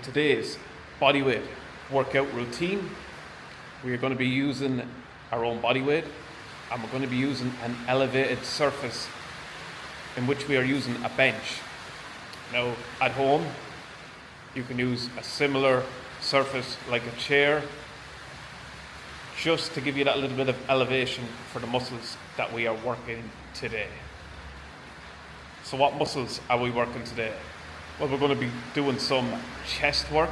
today's bodyweight workout routine, we are going to be using our own body weight, and we're going to be using an elevated surface in which we are using a bench. Now at home you can use a similar surface like a chair, just to give you that little bit of elevation for the muscles that we are working today. So what muscles are we working today? Well, we're going to be doing some chest work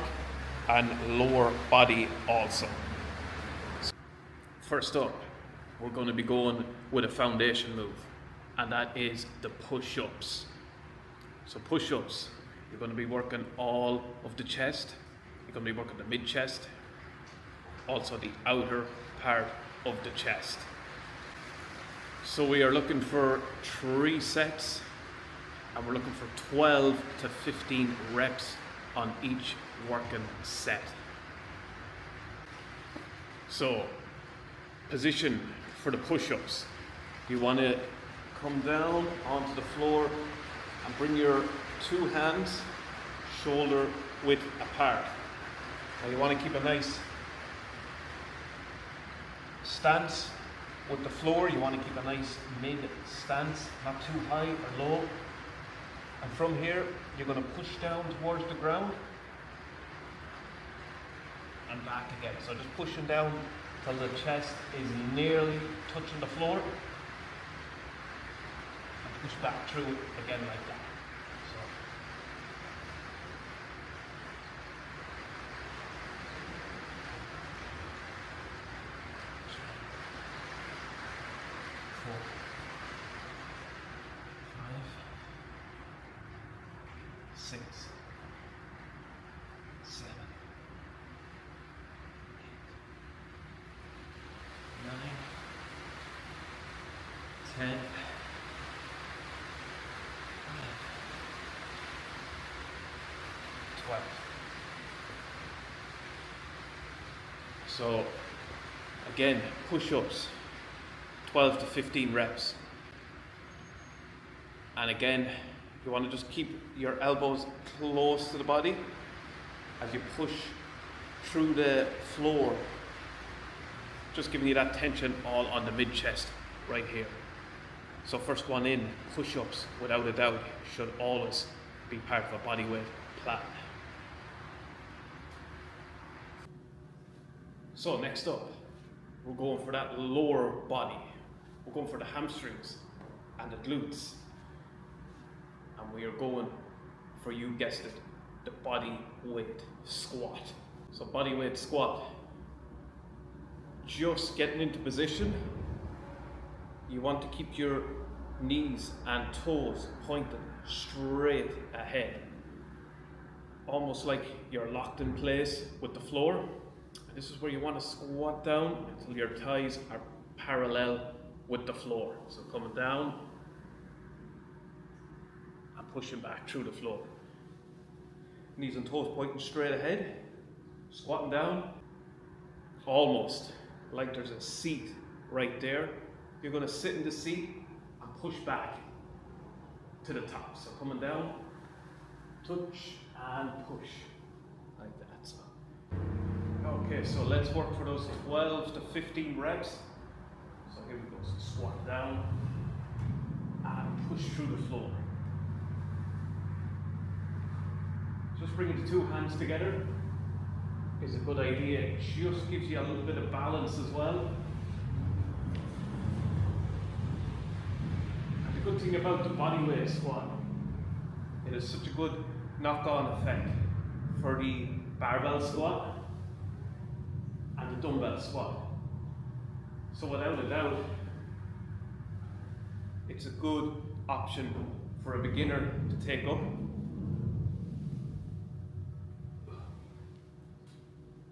and lower body also. First up, we're going to be going with a foundation move, and that is the push-ups. So push-ups, you're going to be working all of the chest, you're going to be working the mid-chest, also the outer part of the chest. So we are looking for 3 sets, and we're looking for 12 to 15 reps on each working set. So position for the push-ups, you want to come down onto the floor and bring your 2 hands shoulder width apart. Now you want to keep a nice stance with the floor. You want to keep a nice mid stance, not too high or low. And from here you're going to push down towards the ground and back again. So just pushing down till the chest is nearly touching the floor, and push back through it again like that. So 4, 5, 6, 7, 8, 9, 10, 11, 12. So again, push-ups, 12 to 15 reps. And again, you want to just keep your elbows close to the body as you push through the floor, just giving you that tension all on the mid-chest right here. So first one in, push-ups, without a doubt, should always be part of a bodyweight plan. So next up, we're going for that lower body. We're going for the hamstrings and the glutes. And we are going for, you guessed it, the bodyweight squat. So bodyweight squat, just getting into position. You want to keep your knees and toes pointed straight ahead, almost like you're locked in place with the floor. And this is where you want to squat down until your thighs are parallel with the floor. So coming down and pushing back through the floor. Knees and toes pointing straight ahead, squatting down, almost like there's a seat right there. You're going to sit in the seat and push back to the top. So coming down, touch and push, like that. So. Okay, so let's work for those 12 to 15 reps. So here we go, so squat down and push through the floor. Just bringing the 2 hands together is a good idea. It just gives you a little bit of balance as well. And the good thing about the bodyweight squat, it has such a good knock-on effect for the barbell squat and the dumbbell squat. So without a doubt, it's a good option for a beginner to take up.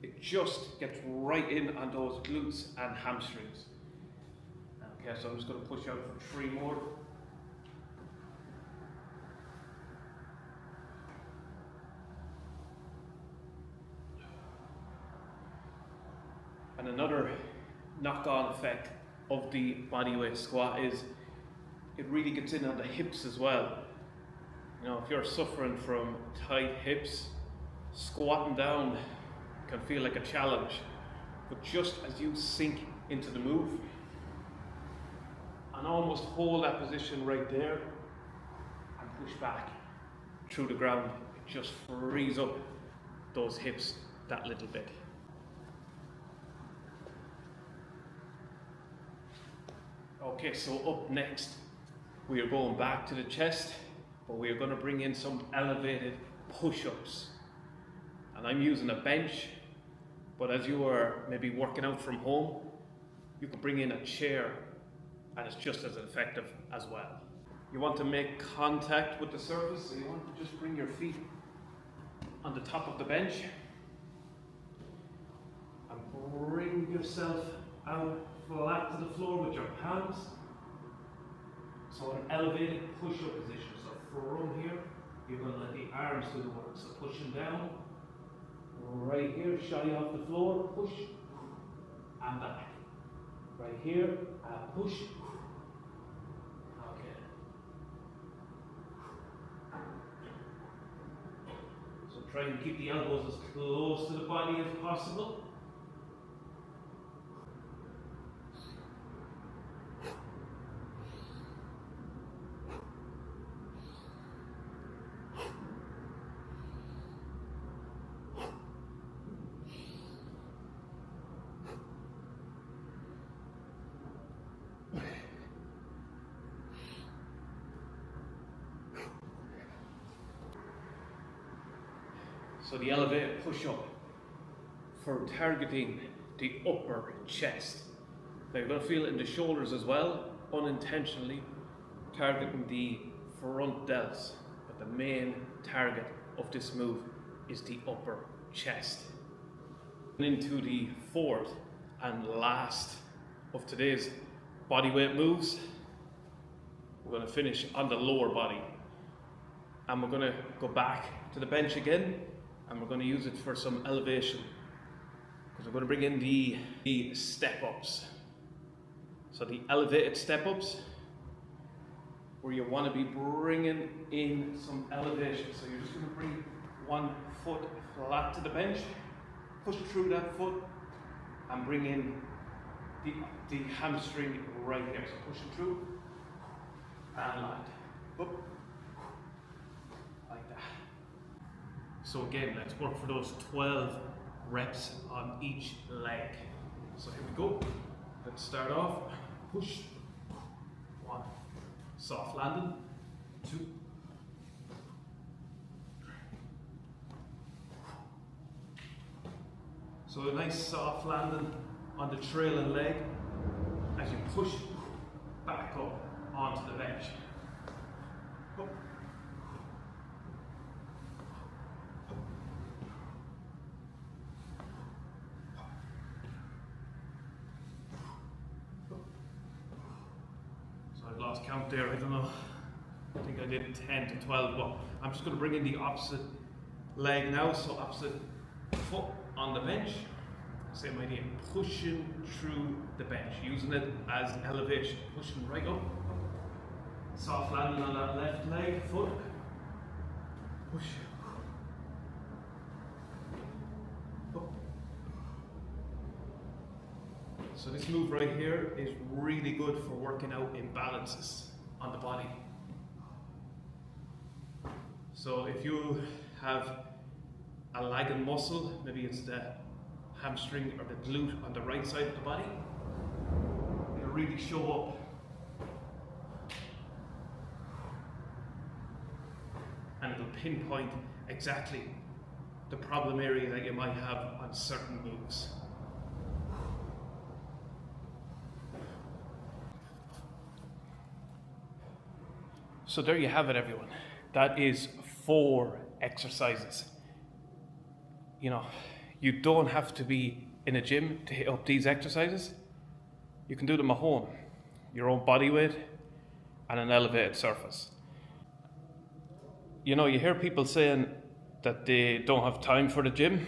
It just gets right in on those glutes and hamstrings. Okay, so I'm just going to push out for 3 more. And another knock-on effect of the bodyweight squat is it really gets in on the hips as well. You know, if you're suffering from tight hips, Squatting down can feel like a challenge, but just as you sink into the move and almost hold that position right there and push back through the ground, it just frees up those hips that little bit. Okay, so up next we are going back to the chest, but we are going to bring in some elevated push-ups. And I'm using a bench, but as you are maybe working out from home, you can bring in a chair and it's just as effective as well. You want to make contact with the surface, so you want to just bring your feet on the top of the bench and bring yourself out flat to the floor with your palms. So an elevated push-up position. So from here, you're going to let the arms do the work. So pushing down, right here, shy off the floor, push, and back. Right here, push. Okay. So try and keep the elbows as close to the body as possible. So the elevated push-up for targeting the upper chest. Now you're going to feel it in the shoulders as well, unintentionally targeting the front delts. But the main target of this move is the upper chest. Into the fourth and last of today's bodyweight moves, we're going to finish on the lower body. And we're going to go back to the bench again. And we're going to use it for some elevation, because we're going to bring in the step-ups. So the elevated step-ups, where you want to be bringing in some elevation. So you're just going to bring one foot flat to the bench, push through that foot, and bring in the hamstring right here. So pushing through and land. Up. So again, let's work for those 12 reps on each leg. So here we go. Let's start off. Push. 1. Soft landing. 2. So a nice soft landing on the trailing leg as you push back up onto the bench. Up. Lost count there, I don't know. I think I did 10 to 12, but I'm just going to bring in the opposite leg now. So opposite foot on the bench. Same idea, pushing through the bench, using it as elevation, pushing right up. Soft landing on that left leg, foot. Push. Up. So this move right here is really good for working out imbalances on the body. So if you have a lagging muscle, maybe it's the hamstring or the glute on the right side of the body, it'll really show up. And it'll pinpoint exactly the problem area that you might have on certain moves. So there you have it, everyone. That is 4 exercises. You know, you don't have to be in a gym to hit up these exercises. You can do them at home. Your own body weight and an elevated surface. You know, you hear people saying that they don't have time for the gym.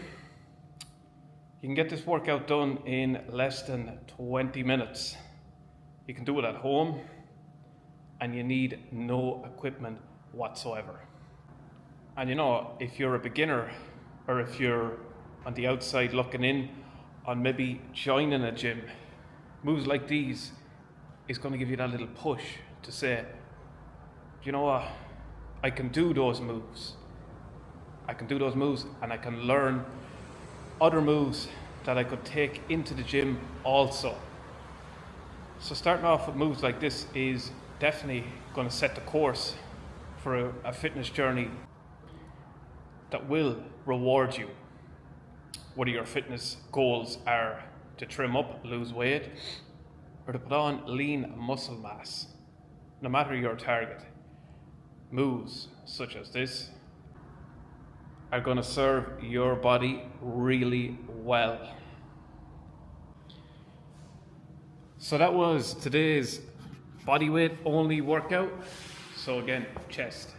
You can get this workout done in less than 20 minutes. You can do it at home, and you need no equipment whatsoever. And you know, if you're a beginner or if you're on the outside looking in on maybe joining a gym, moves like these is going to give you that little push to say, you know what, I can do those moves. I can do those moves, and I can learn other moves that I could take into the gym also. So starting off with moves like this is definitely going to set the course for a fitness journey that will reward you. Whether your fitness goals are to trim up, lose weight, or to put on lean muscle mass, no matter your target, moves such as this are going to serve your body really well. So that was today's bodyweight only workout. So again, chest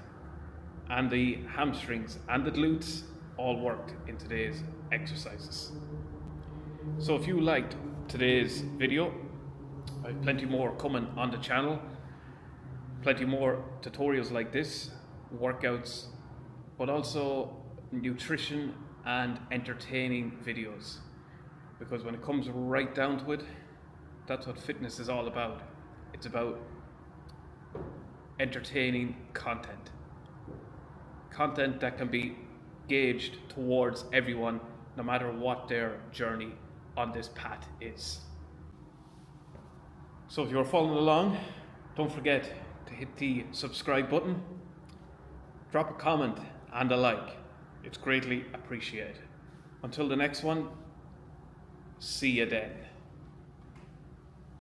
and the hamstrings and the glutes all worked in today's exercises. So if you liked today's video, I have plenty more coming on the channel, plenty more tutorials like this, workouts, but also nutrition and entertaining videos, because when it comes right down to it, that's what fitness is all about. It's about entertaining content that can be gauged towards everyone, no matter what their journey on this path is. So if you're following along, don't forget to hit the subscribe button, drop a comment and a like. It's greatly appreciated. Until the next one, see you then.